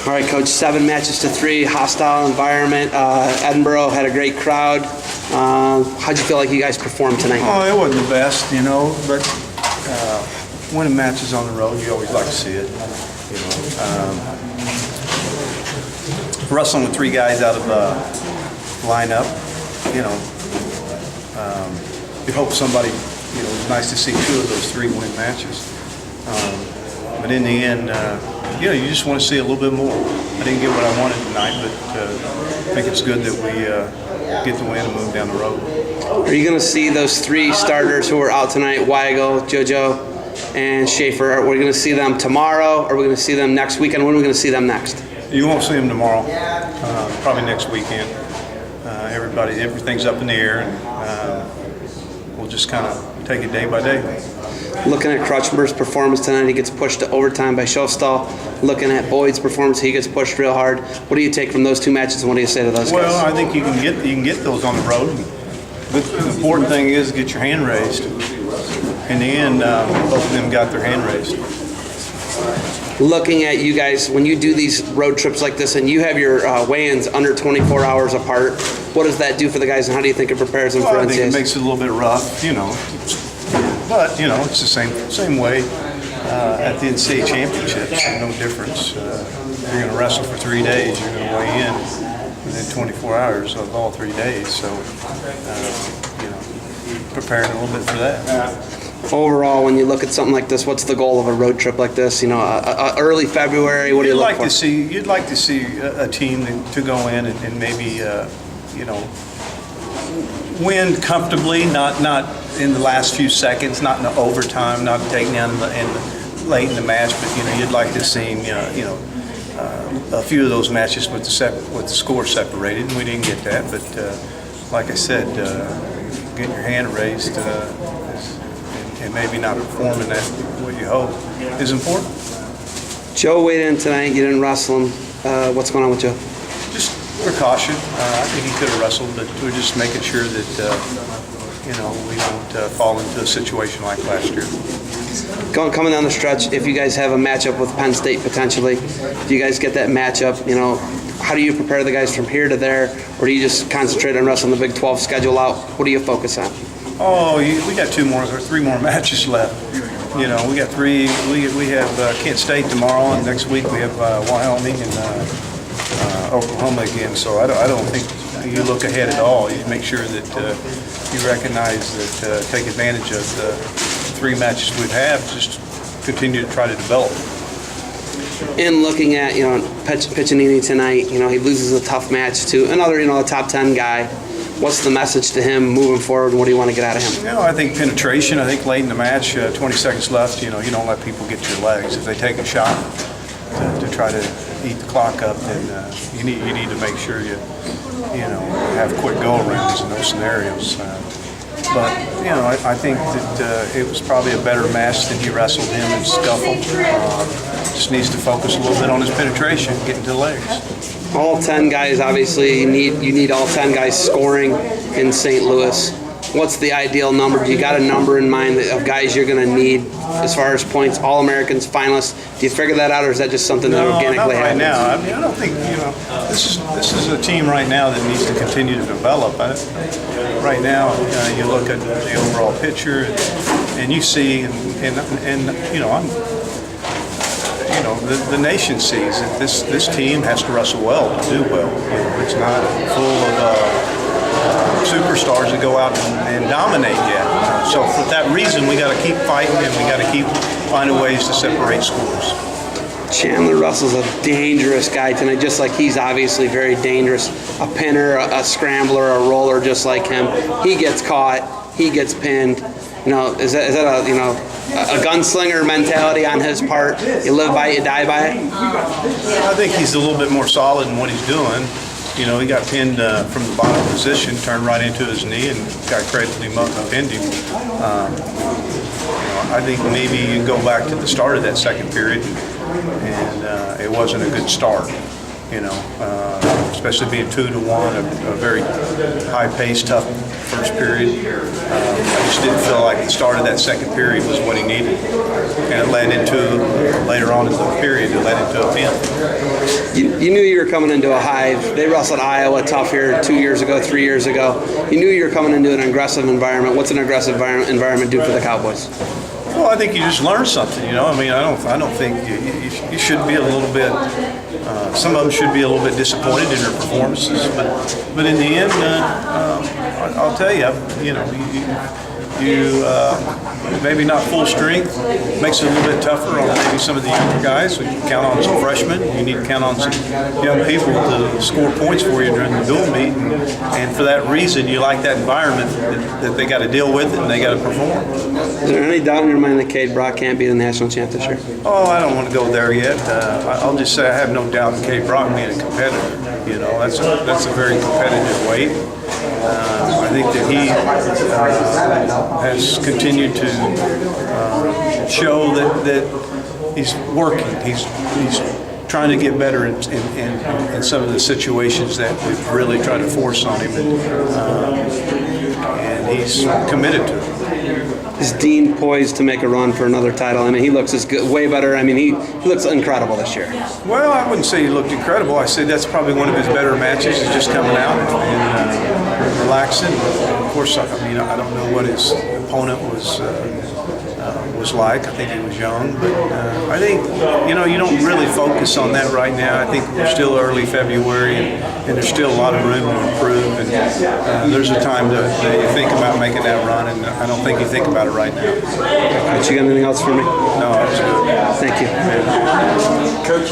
All right, Coach, 7 matches to 3, hostile environment. Edinboro had a great crowd. How'd you feel like you guys performed tonight? Oh, it wasn't the best, but winning matches on the road, you always like to see it. Wrestling with 3 guys out of the lineup, you hope somebody, it's nice to see 2 of those 3 win matches. But in the end, you just want to see a little bit more. I didn't get what I wanted tonight, but I think it's good that we get the win and move down the road. Are you going to see those 3 starters who are out tonight, Weigel, JoJo, and Schaefer? Are we going to see them tomorrow? Are we going to see them next weekend? When are we going to see them next? You won't see them tomorrow. Probably next weekend. Everything's up in the air, and we'll just kind of take it day by day. Looking at Crutchmer's performance tonight, he gets pushed to overtime by Showstall. Looking at Boyd's performance, he gets pushed real hard. What do you take from those 2 matches, and what do you say to those guys? Well, I think you can get those on the road. But the important thing is get your hand raised. In the end, both of them got their hand raised. Looking at you guys, when you do these road trips like this and you have your weigh-ins under 24 hours apart, what does that do for the guys, and how do you think it prepares them for NCAAs? I think it makes it a little bit rough, But, it's the same way at the NCAA championships. No difference. You're going to wrestle for 3 days. You're going to weigh in within 24 hours of all 3 days. So, preparing a little bit for that. Overall, when you look at something like this, what's the goal of a road trip like this? Early February, what do you look for? You'd like to see a team to go in and maybe, win comfortably, not in the last few seconds, not in the overtime, not taking down late in the match, but you'd like to see a few of those matches with the score separated, and we didn't get that. But like I said, getting your hand raised and maybe not performing that what you hope is important. Joe weighed in tonight. You didn't wrestle him. What's going on with Joe? Just precaution. I think he could have wrestled, but we're just making sure that we don't fall into a situation like last year. Coming down the stretch, if you guys have a matchup with Penn State potentially, if you guys get that matchup, how do you prepare the guys from here to there, or do you just concentrate on wrestling the Big 12 schedule out? What do you focus on? Oh, we got 3 more matches left. We got 3. We have Kent State tomorrow, and next week we have Wyoming and Oklahoma again. So I don't think you look ahead at all. You make sure that you recognize that, take advantage of the 3 matches we have. Just continue to try to develop. In looking at Piccinini tonight, he loses a tough match to another a top 10 guy. What's the message to him moving forward, and what do you want to get out of him? I think penetration. I think late in the match, 20 seconds left, you don't let people get to your legs. If they take a shot to try to eat the clock up, then you need to make sure you have quick go-arounds in those scenarios. But I think that it was probably a better match than he wrestled him and scuffled. Just needs to focus a little bit on his penetration, getting to the legs. All 10 guys, obviously, you need all 10 guys scoring in St. Louis. What's the ideal number? Do you got a number in mind of guys you're going to need as far as points, All-Americans, finalists? Do you figure that out, or is that just something that organically happens? No, not right now. I don't think, this is a team right now that needs to continue to develop. Right now, you look at the overall picture, and you see, the nation sees that this team has to wrestle well to do well. It's not full of superstars that go out and dominate yet. So for that reason, we got to keep fighting, and we got to keep finding ways to separate scores. Chandler Russell's a dangerous guy tonight, just like he's obviously very dangerous. A pinner, a scrambler, a roller, just like him. He gets caught, he gets pinned. Is that a gunslinger mentality on his part? You live by it, you die by it? I think he's a little bit more solid in what he's doing. He got pinned from the bottom position, turned right into his knee, and got credibly pinned him. I think maybe you can go back to the start of that second period, and it wasn't a good start. Especially being 2-1, a very high-paced, tough first period. I just didn't feel like the start of that second period was what he needed, and it led into later on in the period, it led into a pin. You knew you were coming into a hive. They wrestled Iowa tough here 2 years ago, 3 years ago. You knew you were coming into an aggressive environment. What's an aggressive environment do for the Cowboys? Well, I think you just learn something. I mean, I don't think you should be a little bit. Some of them should be a little bit disappointed in their performances, but in the end, I'll tell you, you maybe not full strength, makes it a little bit tougher on maybe some of the younger guys. We can count on some freshmen. You need to count on some young people to score points for you during the dual meet, and for that reason, you like that environment that they got to deal with it and they got to perform. Is there any doubt in your mind that Cade Brock can't be the national champ this year? Oh, I don't want to go there yet. I'll just say I have no doubt in Cade Brock being a competitor. That's a very competitive weight. I think that he has continued to show that he's working. He's trying to get better in some of the situations that we've really tried to force on him, and he's committed to it. Is Dean poised to make a run for another title? I mean, he looks as good, way better. I mean, he looks incredible this year. Well, I wouldn't say he looked incredible. I said that's probably one of his better matches. He's just coming out and relaxing. Of course, I mean, I don't know what his opponent was like. I think he was young, but I think you don't really focus on that right now. I think we're still early February, and there's still a lot of room to improve. And there's a time that you think about making that run, and I don't think you think about it right now. Coach, you got anything else for me? No, that was good. Thank you. Coach,